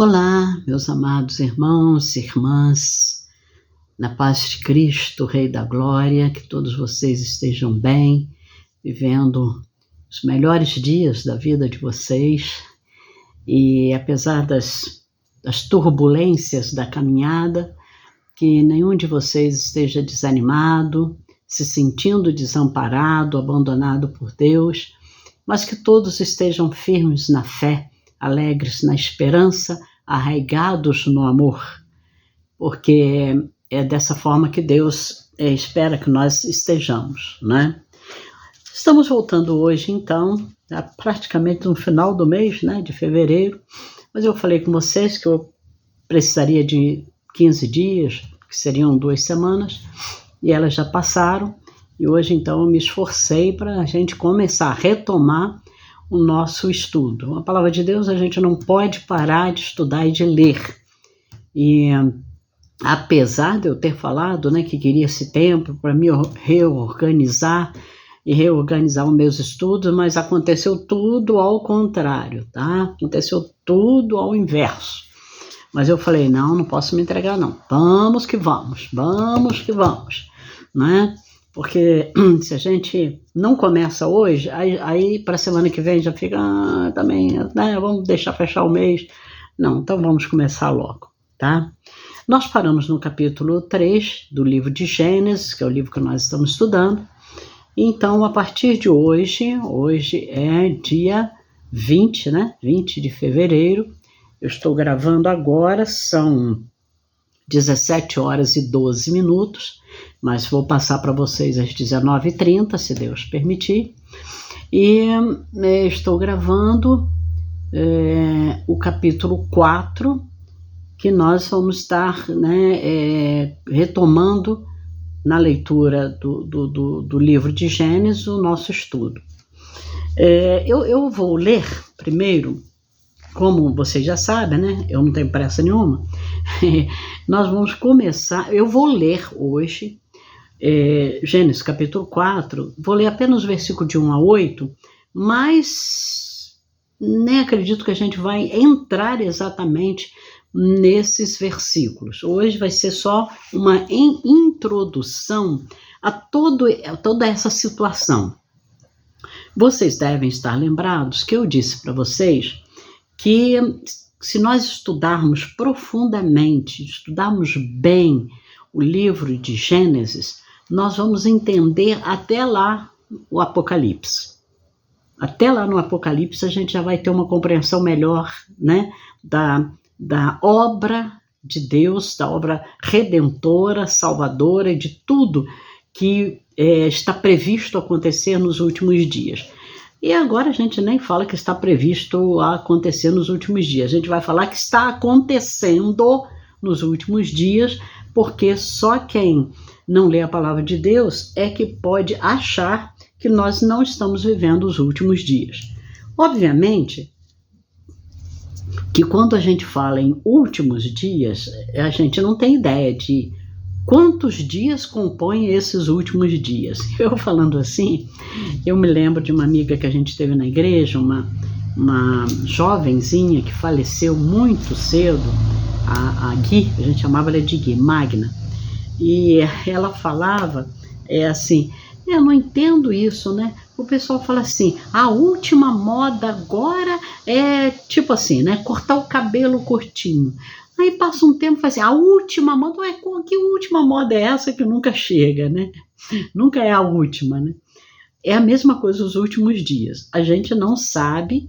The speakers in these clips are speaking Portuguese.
Olá, meus amados irmãos e irmãs, na paz de Cristo, Rei da Glória, que todos vocês estejam bem, vivendo os melhores dias da vida de vocês e apesar das turbulências da caminhada, que nenhum de vocês esteja desanimado, se sentindo desamparado, abandonado por Deus, mas que todos estejam firmes na fé, alegres na esperança, arraigados no amor, porque é dessa forma que Deus espera que nós estejamos, né? Estamos voltando hoje, então, praticamente no final do mês, né, de fevereiro, mas eu falei com vocês que eu precisaria de 15 dias, que seriam 2 semanas, e elas já passaram, e hoje, então, eu me esforcei para a gente começar a retomar o nosso estudo. A palavra de Deus a gente não pode parar de estudar e de ler. E apesar de eu ter falado, né, que queria esse tempo para me reorganizar os meus estudos, mas aconteceu tudo ao contrário, tá? Aconteceu tudo ao inverso. Mas eu falei, não posso me entregar não. Vamos que vamos, né? Porque se a gente não começa hoje, aí para a semana que vem já fica também, né, vamos deixar fechar o mês. Não, então vamos começar logo, tá? Nós paramos no capítulo 3 do livro de Gênesis, que é o livro que nós estamos estudando. Então, a partir de hoje é dia 20, né? 20 de fevereiro. Eu estou gravando agora, são 17 horas e 12 minutos, mas vou passar para vocês às 19h30, se Deus permitir. E estou gravando o capítulo 4, que nós vamos estar, né, retomando na leitura do livro de Gênesis o nosso estudo. Eu vou ler primeiro, como vocês já sabem, né? Eu não tenho pressa nenhuma. Nós vamos começar, eu vou ler hoje Gênesis capítulo 4, vou ler apenas o versículo de 1 a 8, mas nem acredito que a gente vai entrar exatamente nesses versículos. Hoje vai ser só uma introdução a toda essa situação. Vocês devem estar lembrados que eu disse para vocês que se nós estudarmos profundamente, estudarmos bem o livro de Gênesis, nós vamos entender até lá o Apocalipse. Até lá no Apocalipse a gente já vai ter uma compreensão melhor, né, da obra de Deus, da obra redentora, salvadora, de tudo que está previsto acontecer nos últimos dias. E agora a gente nem fala que está previsto a acontecer nos últimos dias. A gente vai falar que está acontecendo nos últimos dias, porque só quem não lê a palavra de Deus é que pode achar que nós não estamos vivendo os últimos dias. Obviamente que quando a gente fala em últimos dias, a gente não tem ideia de quantos dias compõem esses últimos dias. Eu falando assim, eu me lembro de uma amiga que a gente teve na igreja, uma jovenzinha que faleceu muito cedo, a Gui, a gente chamava ela de Gui, Magna, e ela falava assim, eu não entendo isso, né? O pessoal fala assim, a última moda agora é tipo assim, né? Cortar o cabelo curtinho. Aí passa um tempo e fala assim, a última moda, que última moda é essa que nunca chega, né? Nunca é a última, né? É a mesma coisa os últimos dias. A gente não sabe,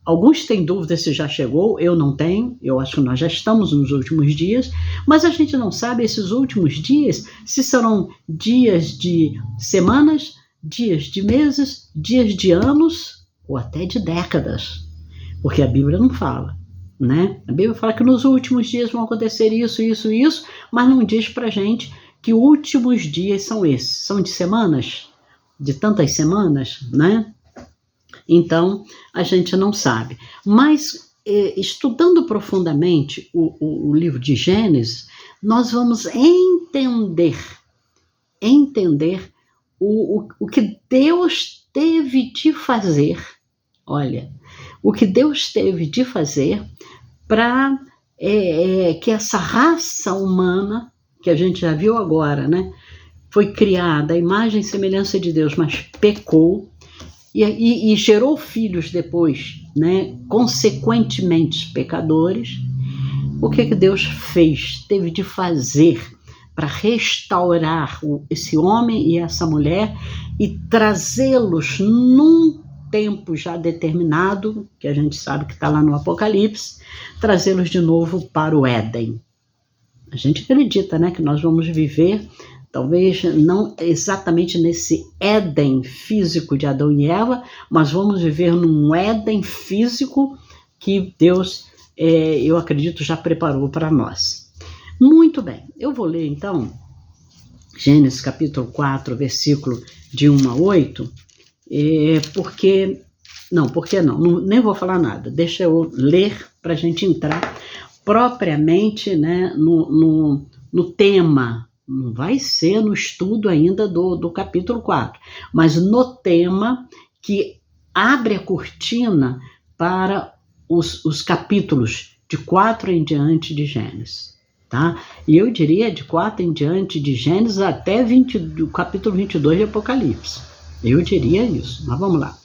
alguns têm dúvida se já chegou, eu não tenho, eu acho que nós já estamos nos últimos dias, mas a gente não sabe esses últimos dias se serão dias de semanas, dias de meses, dias de anos ou até de décadas, porque a Bíblia não fala. Né? A Bíblia fala que nos últimos dias vão acontecer isso, mas não diz pra gente que últimos dias são esses. São de semanas? De tantas semanas, né? Então, a gente não sabe. Mas, estudando profundamente o livro de Gênesis, nós vamos entender o que Deus teve de fazer. Olha, o que Deus teve de fazer para que essa raça humana, que a gente já viu agora, né, foi criada à imagem e semelhança de Deus, mas pecou e gerou filhos depois, né, consequentemente pecadores. O que Deus fez, teve de fazer para restaurar esse homem e essa mulher e trazê-los num tempo já determinado, que a gente sabe que está lá no Apocalipse, trazê-los de novo para o Éden. A gente acredita, né, que nós vamos viver, talvez não exatamente nesse Éden físico de Adão e Eva, mas vamos viver num Éden físico que Deus, eu acredito, já preparou para nós. Muito bem, eu vou ler então Gênesis capítulo 4, versículo de 1 a 8, porque não, nem vou falar nada, deixa eu ler para a gente entrar propriamente, né, no tema. Não vai ser no estudo ainda do capítulo 4, mas no tema que abre a cortina para os capítulos de 4 em diante de Gênesis. Tá? E eu diria de 4 em diante de Gênesis até o capítulo 22 de Apocalipse. Eu diria isso, mas vamos lá.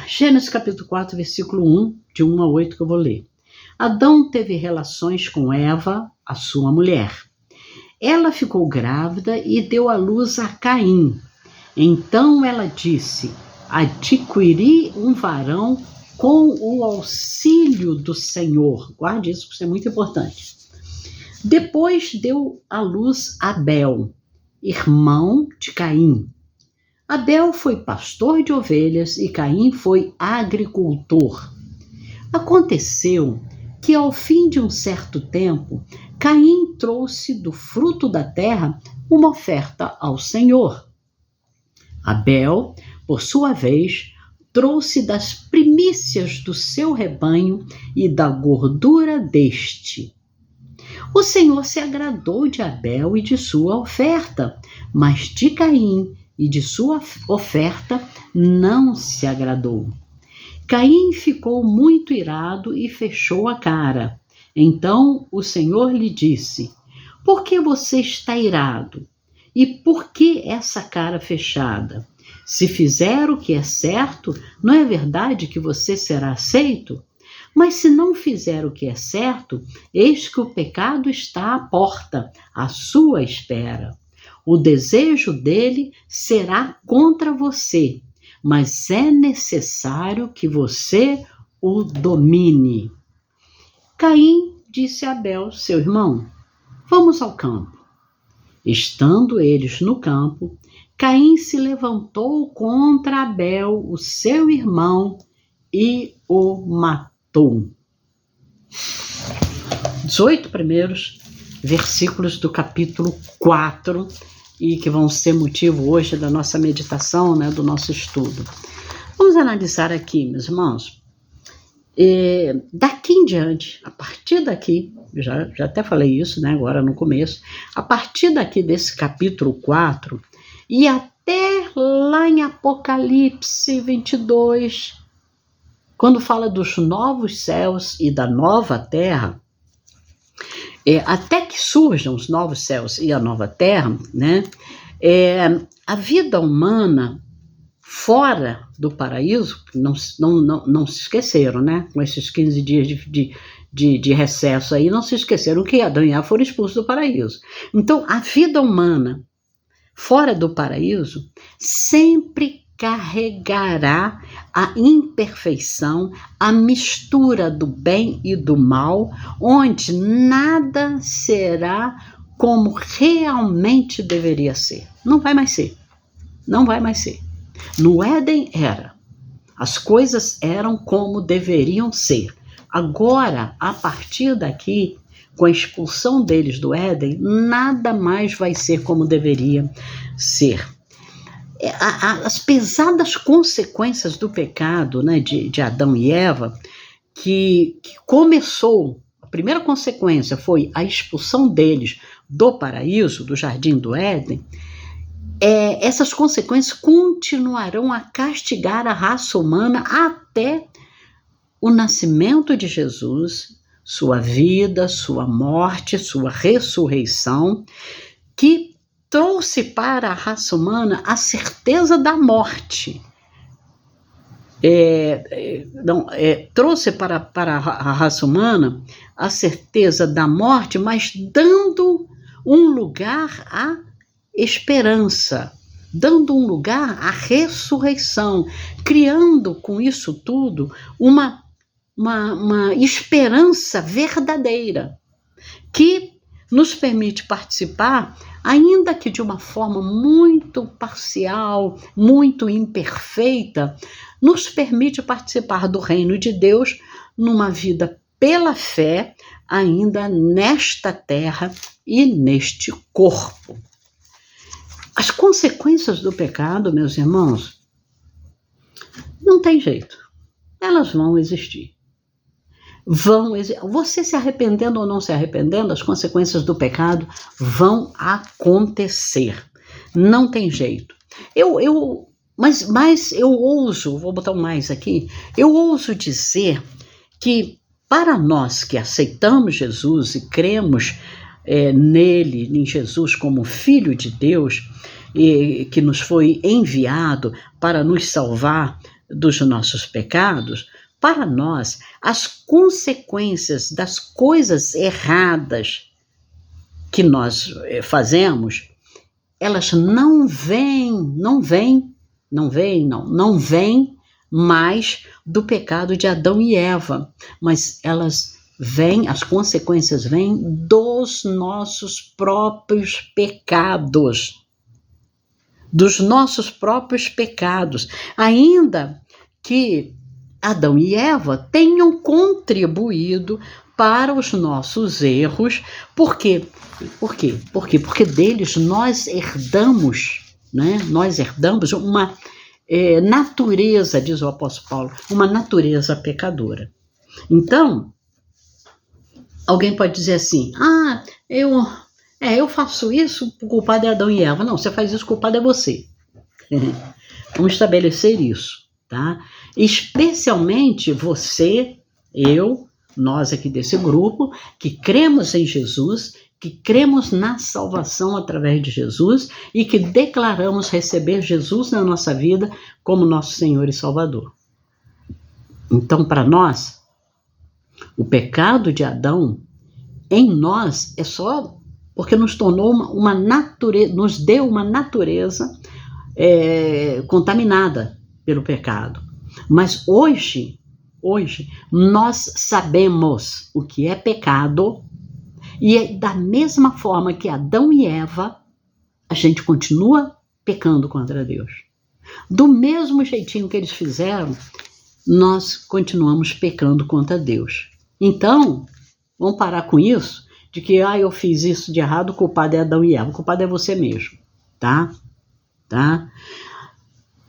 Gênesis capítulo 4, versículo 1, de 1 a 8 que eu vou ler. Adão teve relações com Eva, a sua mulher. Ela ficou grávida e deu à luz a Caim. Então ela disse: adquiri um varão com o auxílio do Senhor. Guarde isso, porque isso é muito importante. Depois deu à luz Abel, irmão de Caim. Abel foi pastor de ovelhas e Caim foi agricultor. Aconteceu que, ao fim de um certo tempo, Caim trouxe do fruto da terra uma oferta ao Senhor. Abel, por sua vez, trouxe das primícias do seu rebanho e da gordura deste. O Senhor se agradou de Abel e de sua oferta, mas de Caim e de sua oferta não se agradou. Caim ficou muito irado e fechou a cara. Então o Senhor lhe disse: por que você está irado? E por que essa cara fechada? Se fizer o que é certo, não é verdade que você será aceito? Mas se não fizer o que é certo, eis que o pecado está à porta, à sua espera. O desejo dele será contra você, mas é necessário que você o domine. Caim disse a Abel, seu irmão: vamos ao campo. Estando eles no campo, Caim se levantou contra Abel, o seu irmão, e o matou. 18 primeiros versículos do capítulo 4, e que vão ser motivo hoje da nossa meditação, né, do nosso estudo. Vamos analisar aqui, meus irmãos. Daqui em diante, a partir daqui, já até falei isso, né, agora no começo, a partir daqui desse capítulo 4 e até lá em Apocalipse 22, quando fala dos novos céus e da nova terra, até que surjam os novos céus e a nova terra, né, a vida humana fora do paraíso, não se esqueceram, né, com esses 15 dias de recesso aí, não se esqueceram que Adão e Eva foram expulsos do paraíso. Então, a vida humana fora do paraíso sempre carregará a imperfeição, a mistura do bem e do mal, onde nada será como realmente deveria ser. Não vai mais ser. Não vai mais ser. No Éden era. As coisas eram como deveriam ser. Agora, a partir daqui, com a expulsão deles do Éden, nada mais vai ser como deveria ser. As pesadas consequências do pecado, né, de Adão e Eva, que começou, a primeira consequência foi a expulsão deles do paraíso, do jardim do Éden, essas consequências continuarão a castigar a raça humana até o nascimento de Jesus, sua vida, sua morte, sua ressurreição, que trouxe para a raça humana a certeza da morte. Trouxe para a raça humana a certeza da morte, mas dando um lugar à esperança, dando um lugar à ressurreição, criando com isso tudo uma esperança verdadeira que nos permite participar, ainda que de uma forma muito parcial, muito imperfeita, nos permite participar do reino de Deus numa vida pela fé, ainda nesta terra e neste corpo. As consequências do pecado, meus irmãos, não tem jeito. Elas vão existir. Você se arrependendo ou não se arrependendo, as consequências do pecado vão acontecer. Não tem jeito. Mas eu ouso, vou botar um mais aqui, eu ouso dizer que para nós que aceitamos Jesus e cremos nele, em Jesus como Filho de Deus, que nos foi enviado para nos salvar dos nossos pecados, para nós, as consequências das coisas erradas que nós fazemos, elas não vêm mais do pecado de Adão e Eva, mas as consequências vêm dos nossos próprios pecados. Dos nossos próprios pecados. Ainda que Adão e Eva tenham contribuído para os nossos erros. Por quê? Porque deles nós herdamos, né? Nós herdamos uma natureza, diz o apóstolo Paulo, uma natureza pecadora. Então, alguém pode dizer assim, eu faço isso, o culpado é Adão e Eva. Não, você faz isso, o culpado é você. Vamos estabelecer isso. Tá? Especialmente você, nós aqui desse grupo, que cremos em Jesus, que cremos na salvação através de Jesus e que declaramos receber Jesus na nossa vida como nosso Senhor e Salvador. Então, para nós, o pecado de Adão em nós é só porque nos tornou uma natureza, nos deu uma natureza contaminada pelo pecado. Mas hoje nós sabemos o que é pecado e da mesma forma que Adão e Eva, a gente continua pecando contra Deus. Do mesmo jeitinho que eles fizeram, nós continuamos pecando contra Deus. Então, vamos parar com isso, de que eu fiz isso de errado, o culpado é Adão e Eva, o culpado é você mesmo, tá?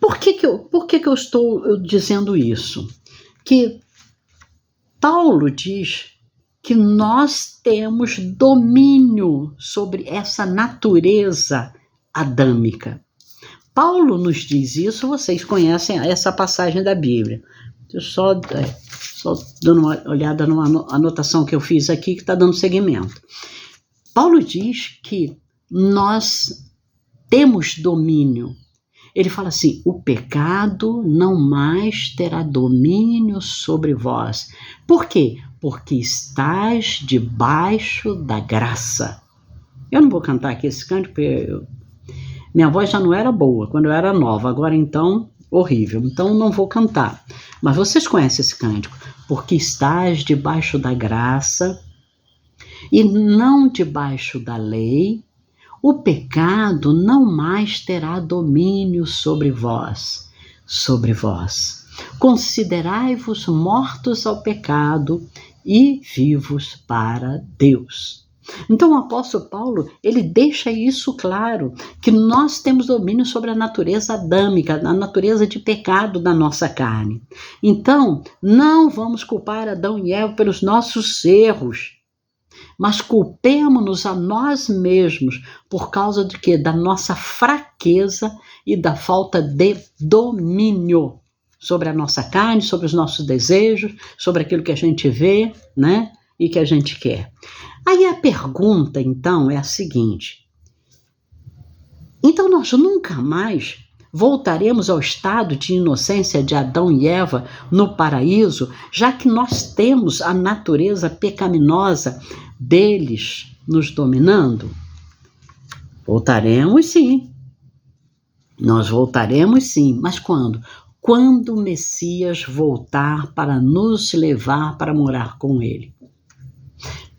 Por que eu estou dizendo isso? Que Paulo diz que nós temos domínio sobre essa natureza adâmica. Paulo nos diz isso, vocês conhecem essa passagem da Bíblia. Só dando uma olhada numa anotação que eu fiz aqui, que está dando seguimento. Paulo diz que nós temos domínio. Ele fala assim, o pecado não mais terá domínio sobre vós. Por quê? Porque estás debaixo da graça. Eu não vou cantar aqui esse canto, porque minha voz já não era boa quando eu era nova, agora então, horrível. Então não vou cantar. Mas vocês conhecem esse cântico. Porque estás debaixo da graça e não debaixo da lei, o pecado não mais terá domínio sobre vós. Considerai-vos mortos ao pecado e vivos para Deus. Então o apóstolo Paulo, ele deixa isso claro, que nós temos domínio sobre a natureza adâmica, a natureza de pecado da nossa carne. Então, não vamos culpar Adão e Eva pelos nossos erros. mas culpemos-nos a nós mesmos por causa de quê? Da nossa fraqueza e da falta de domínio sobre a nossa carne, sobre os nossos desejos, sobre aquilo que a gente vê, né? E que a gente quer. Aí a pergunta, então, é a seguinte: então nós nunca mais voltaremos ao estado de inocência de Adão e Eva no paraíso, já que nós temos a natureza pecaminosa deles nos dominando? Voltaremos sim. Nós voltaremos sim, mas quando? Quando o Messias voltar para nos levar para morar com ele.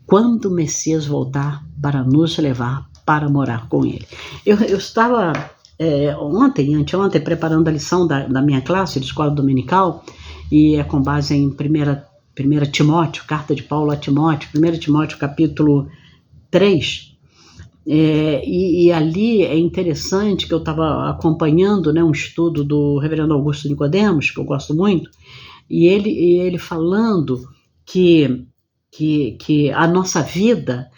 Quando o Messias voltar para nos levar para morar com ele. Eu estava anteontem, preparando a lição da minha classe de escola dominical, e é com base em 1 Timóteo, carta de Paulo a Timóteo, 1 Timóteo capítulo 3, e ali é interessante que eu estava acompanhando, né, um estudo do reverendo Augusto Nicodemos, que eu gosto muito, e ele falando que a nossa vida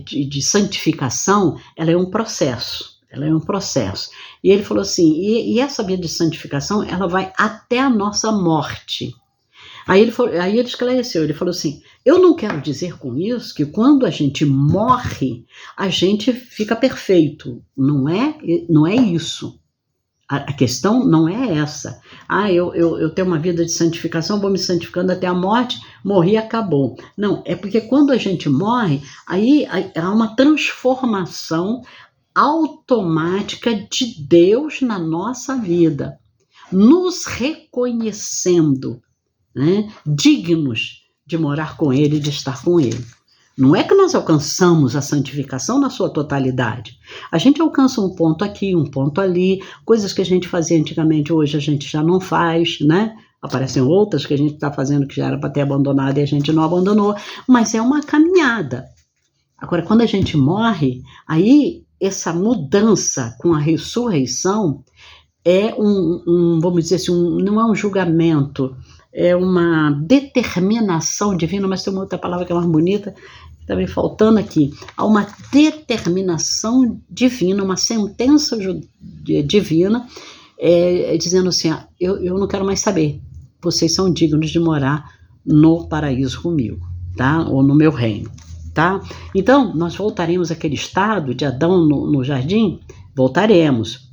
de santificação, ela é um processo. E ele falou assim, e essa vida de santificação, ela vai até a nossa morte. Aí ele esclareceu, ele falou assim, eu não quero dizer com isso que quando a gente morre, a gente fica perfeito. Não é isso. A questão não é essa. Eu tenho uma vida de santificação, vou me santificando até a morte, morri, acabou. Não, é porque quando a gente morre, aí há uma transformação automática de Deus na nossa vida, nos reconhecendo, né, dignos de morar com Ele, de estar com Ele. Não é que nós alcançamos a santificação na sua totalidade. A gente alcança um ponto aqui, um ponto ali, coisas que a gente fazia antigamente, hoje a gente já não faz, né? Aparecem outras que a gente está fazendo que já era para ter abandonado e a gente não abandonou, mas é uma caminhada. Agora, quando a gente morre, aí essa mudança com a ressurreição é vamos dizer assim, não é um julgamento, é uma determinação divina, mas tem uma outra palavra que é mais bonita, que está me faltando aqui. Há uma determinação divina, uma sentença divina, dizendo assim, eu não quero mais saber, vocês são dignos de morar no paraíso comigo, tá? Ou no meu reino, tá? Então, nós voltaremos àquele estado de Adão no jardim? Voltaremos,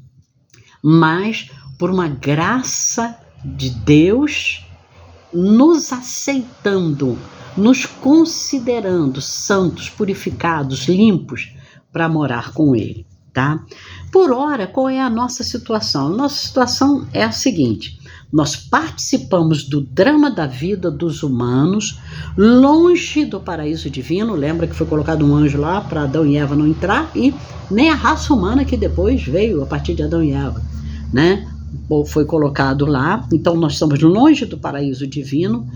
mas por uma graça de Deus, nos aceitando, nos considerando santos, purificados, limpos, para morar com Ele, tá? Por ora, qual é a nossa situação? A nossa situação é a seguinte: nós participamos do drama da vida dos humanos, longe do paraíso divino. Lembra que foi colocado um anjo lá para Adão e Eva não entrar, e nem a raça humana que depois veio a partir de Adão e Eva, né? Foi colocado lá. Então nós estamos longe do paraíso divino,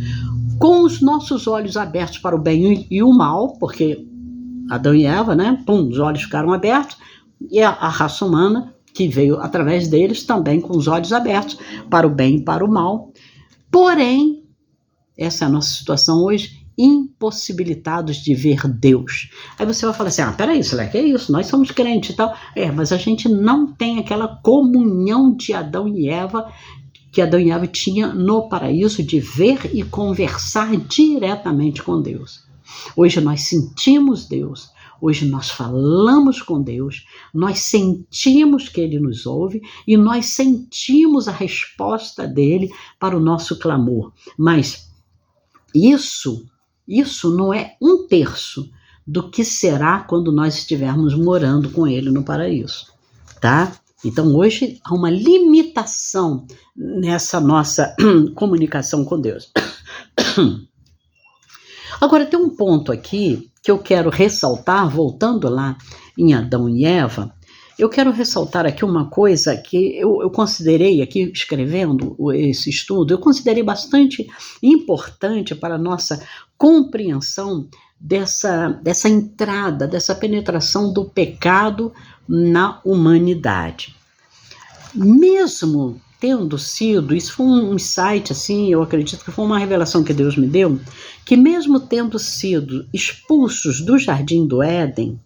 com os nossos olhos abertos para o bem e o mal, porque Adão e Eva, né? Os olhos ficaram abertos, e a raça humana que veio através deles também com os olhos abertos para o bem e para o mal. Porém, essa é a nossa situação hoje, impossibilitados de ver Deus. Aí você vai falar assim, peraí, Sileca, é isso, nós somos crentes e tal. Mas a gente não tem aquela comunhão de Adão e Eva, que Adão e Eva tinha no paraíso, de ver e conversar diretamente com Deus. Hoje nós sentimos Deus, hoje nós falamos com Deus, nós sentimos que Ele nos ouve e nós sentimos a resposta dEle para o nosso clamor. Mas isso não é 1/3 do que será quando nós estivermos morando com Ele no paraíso, tá? Então hoje há uma limitação nessa nossa comunicação com Deus. Agora tem um ponto aqui que eu quero ressaltar, voltando lá em Adão e Eva, eu quero ressaltar aqui uma coisa que eu considerei aqui, escrevendo esse estudo, eu considerei bastante importante para a nossa compreensão dessa entrada, dessa penetração do pecado na humanidade. Mesmo tendo sido, isso foi um insight, assim, eu acredito que foi uma revelação que Deus me deu, que mesmo tendo sido expulsos do Jardim do Éden,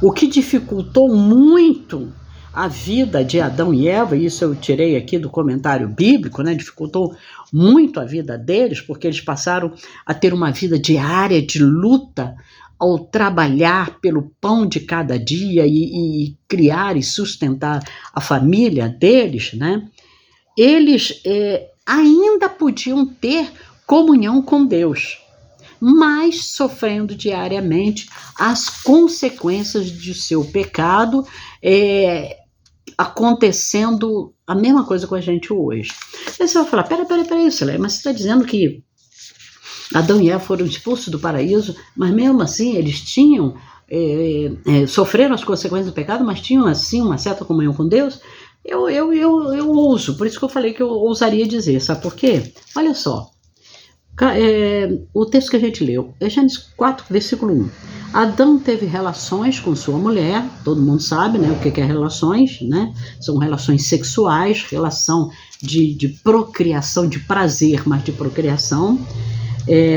o que dificultou muito a vida de Adão e Eva, isso eu tirei aqui do comentário bíblico, né? Dificultou muito a vida deles, porque eles passaram a ter uma vida diária de luta ao trabalhar pelo pão de cada dia e criar e sustentar a família deles, né? Eles ainda podiam ter comunhão com Deus, mas sofrendo diariamente as consequências de seu pecado, acontecendo a mesma coisa com a gente hoje. Aí você vai falar, peraí, Silé, mas você está dizendo que Adão e Eva foram expulsos do paraíso, mas mesmo assim eles tinham, sofreram as consequências do pecado, mas tinham assim uma certa comunhão com Deus? Eu ouso, por isso que eu falei que eu ousaria dizer, sabe por quê? Olha só, o texto que a gente leu, Gênesis 4, versículo 1. Adão teve relações com sua mulher, todo mundo sabe, né, o que é relações, né? São relações sexuais, relação de procriação, de prazer, mas de procriação,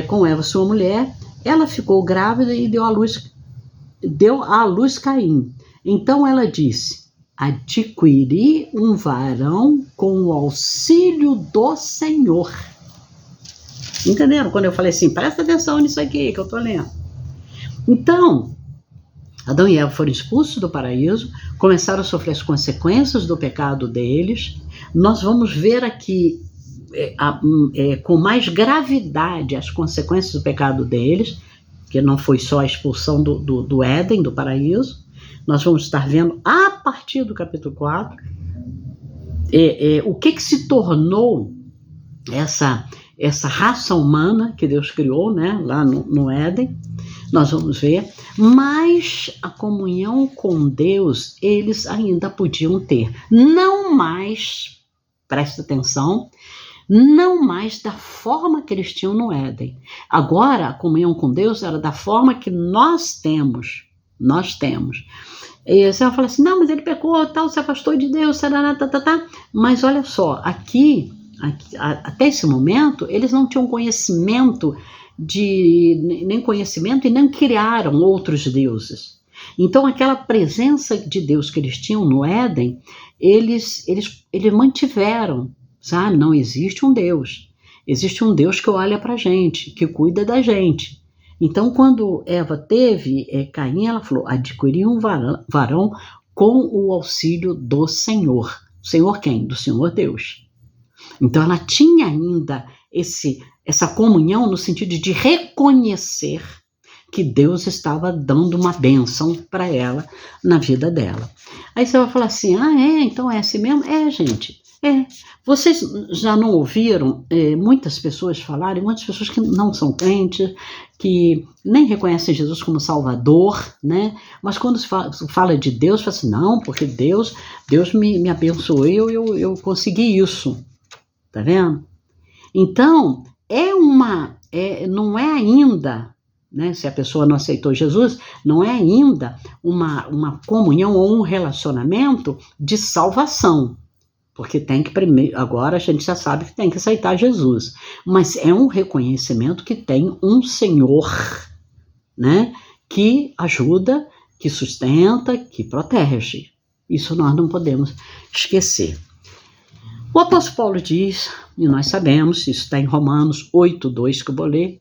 com Eva, sua mulher. Ela ficou grávida e deu à luz Caim. Então ela disse, adquiri um varão com o auxílio do Senhor. Entenderam? Quando eu falei assim, presta atenção nisso aqui que eu tô lendo. Então, Adão e Eva foram expulsos do paraíso, começaram a sofrer as consequências do pecado deles. Nós vamos ver aqui com mais gravidade as consequências do pecado deles, que não foi só a expulsão do Éden, do paraíso. Nós vamos estar vendo a partir do capítulo 4 o que se tornou essa raça humana que Deus criou, né, lá no Éden. Nós vamos ver, mas a comunhão com Deus eles ainda podiam ter, não mais, presta atenção, não mais da forma que eles tinham no Éden. Agora a comunhão com Deus era da forma que nós temos. E você vai falar assim, não, mas ele pecou, tal, se afastou de Deus, mas olha só, aqui, até esse momento, eles não tinham conhecimento nem conhecimento e nem criaram outros deuses. Então aquela presença de Deus que eles tinham no Éden, eles mantiveram, sabe? Não existe um Deus. Existe um Deus que olha pra gente, que cuida da gente. Então quando Eva teve Caim, ela falou, adquiri um varão com o auxílio do Senhor. Senhor quem? Do Senhor Deus. Então ela tinha ainda essa comunhão no sentido de reconhecer que Deus estava dando uma bênção para ela na vida dela. Aí você vai falar assim, então é assim mesmo? Gente, Vocês já não ouviram muitas pessoas falarem, muitas pessoas que não são crentes, que nem reconhecem Jesus como Salvador, né? Mas quando se fala de Deus, fala assim, não, porque Deus me abençoou e eu consegui isso. Tá vendo? Então, não é ainda, né, se a pessoa não aceitou Jesus, não é ainda uma comunhão ou um relacionamento de salvação. Porque tem que primeiro, agora a gente já sabe que tem que aceitar Jesus. Mas é um reconhecimento que tem um Senhor, né, que ajuda, que sustenta, que protege. Isso nós não podemos esquecer. O apóstolo Paulo diz, e nós sabemos, isso está em Romanos 8:2 que eu vou ler,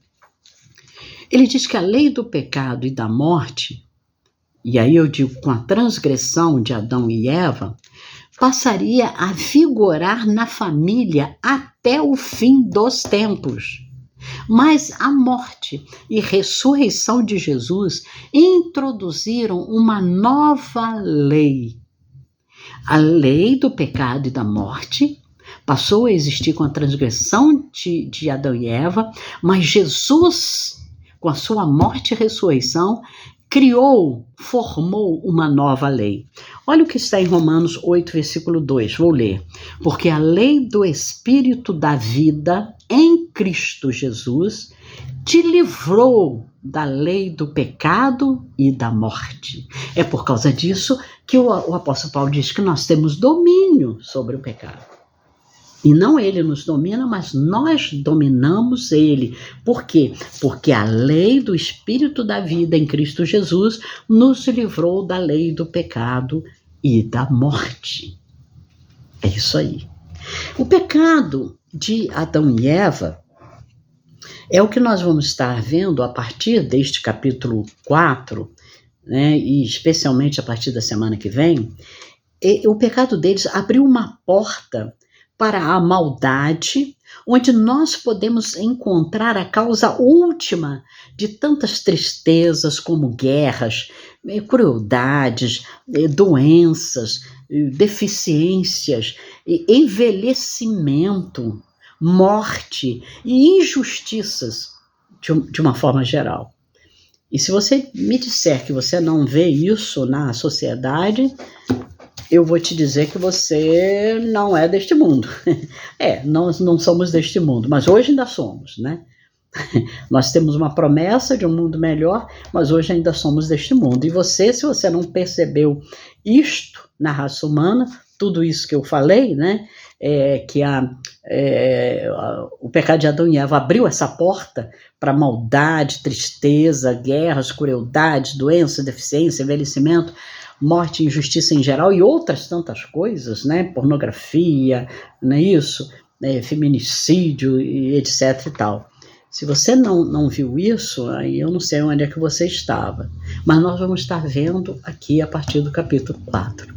ele diz que a lei do pecado e da morte, e aí eu digo com a transgressão de Adão e Eva, passaria a vigorar na família até o fim dos tempos. Mas a morte e ressurreição de Jesus introduziram uma nova lei. A lei do pecado e da morte passou a existir com a transgressão de Adão e Eva, mas Jesus, com a sua morte e ressurreição, formou uma nova lei. Olha o que está em Romanos 8, versículo 2, vou ler. Porque a lei do Espírito da vida em Cristo Jesus te livrou da lei do pecado e da morte. É por causa disso que o apóstolo Paulo diz que nós temos domínio sobre o pecado. E não ele nos domina, mas nós dominamos ele. Por quê? Porque a lei do Espírito da vida em Cristo Jesus nos livrou da lei do pecado e da morte. É isso aí. O pecado de Adão e Eva é o que nós vamos estar vendo a partir deste capítulo 4, né, e especialmente a partir da semana que vem. O pecado deles abriu uma porta para a maldade, onde nós podemos encontrar a causa última de tantas tristezas como guerras, crueldades, doenças, deficiências, envelhecimento, morte e injustiças de uma forma geral. E se você me disser que você não vê isso na sociedade, eu vou te dizer que você não é deste mundo. Nós não somos deste mundo, mas hoje ainda somos, né? Nós temos uma promessa de um mundo melhor, mas hoje ainda somos deste mundo. E você, se você não percebeu isto na raça humana, tudo isso que eu falei, né? O pecado de Adão e Eva abriu essa porta para maldade, tristeza, guerras, crueldades, doença, deficiência, envelhecimento, morte e injustiça em geral e outras tantas coisas, né? Pornografia, não é isso? Feminicídio e etc e tal. Se você não viu isso, aí eu não sei onde é que você estava. Mas nós vamos estar vendo aqui a partir do capítulo 4.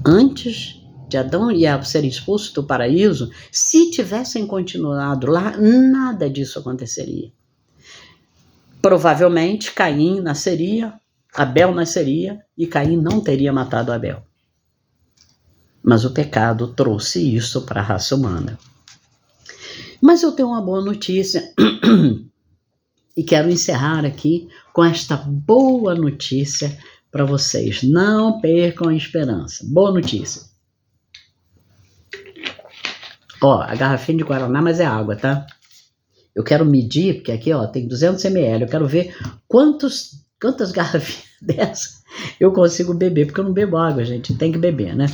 Antes de Adão e Eva serem expulsos do paraíso, se tivessem continuado lá, nada disso aconteceria. Provavelmente Caim nasceria, Abel nasceria e Caim não teria matado Abel. Mas o pecado trouxe isso para a raça humana. Mas eu tenho uma boa notícia e quero encerrar aqui com esta boa notícia para vocês. Não percam a esperança. Boa notícia. A garrafinha de Guaraná, mas é água, tá? Eu quero medir, porque aqui tem 200 ml. Eu quero ver quantas garrafinhas dessas eu consigo beber, porque eu não bebo água, gente. Tem que beber, né?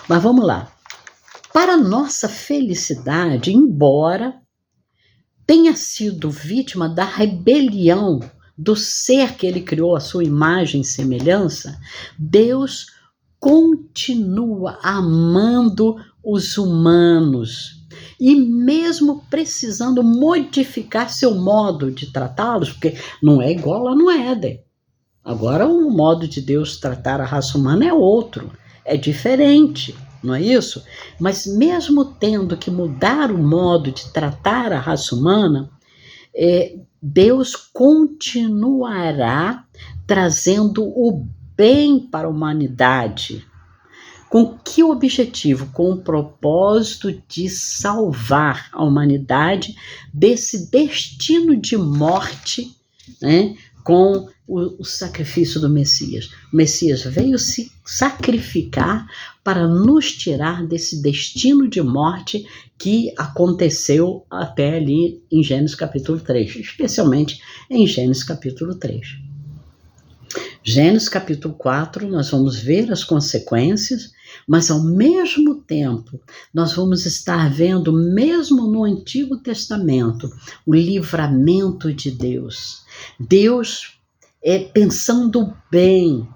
Mas vamos lá. Para nossa felicidade, embora tenha sido vítima da rebelião do ser que ele criou à sua imagem e semelhança, Deus continua amando os humanos e mesmo precisando modificar seu modo de tratá-los, porque não é igual lá no Éden. Agora o modo de Deus tratar a raça humana é outro, é diferente, não é isso? Mas mesmo tendo que mudar o modo de tratar a raça humana, Deus continuará trazendo o bem para a humanidade. Com que objetivo? Com o propósito de salvar a humanidade desse destino de morte, né, com o sacrifício do Messias. O Messias veio se sacrificar para nos tirar desse destino de morte que aconteceu até ali em Gênesis capítulo 3, especialmente em Gênesis capítulo 3. Gênesis capítulo 4, nós vamos ver as consequências, mas ao mesmo tempo nós vamos estar vendo, mesmo no Antigo Testamento, o livramento de Deus. Deus pensando bem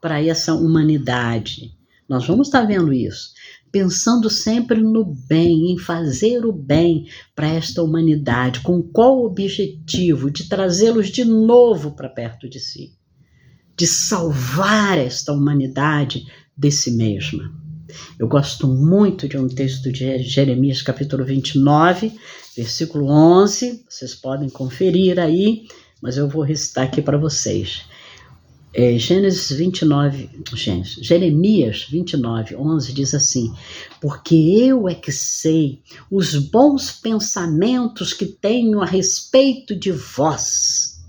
para essa humanidade. Nós vamos estar vendo isso. Pensando sempre no bem, em fazer o bem para esta humanidade. Com qual objetivo? De trazê-los de novo para perto de si. De salvar esta humanidade de si mesma. Eu gosto muito de um texto de Jeremias, capítulo 29, versículo 11. Vocês podem conferir aí, mas eu vou recitar aqui para vocês. Jeremias 29, 11 diz assim: porque eu é que sei os bons pensamentos que tenho a respeito de vós,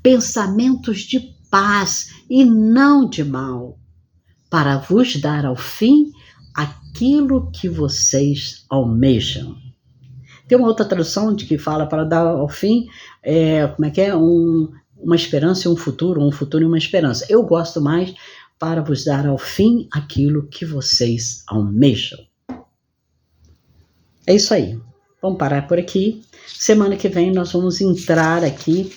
pensamentos de paz e não de mal, para vos dar ao fim aquilo que vocês almejam. Tem uma outra tradução de que fala para dar ao fim, uma esperança e um futuro e uma esperança. Eu gosto mais para vos dar ao fim aquilo que vocês almejam. É isso aí. Vamos parar por aqui. Semana que vem nós vamos entrar aqui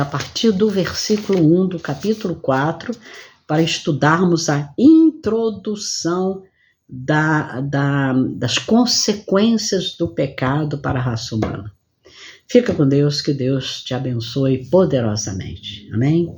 a partir do versículo 1 do capítulo 4 para estudarmos a introdução das consequências do pecado para a raça humana. Fica com Deus, que Deus te abençoe poderosamente. Amém?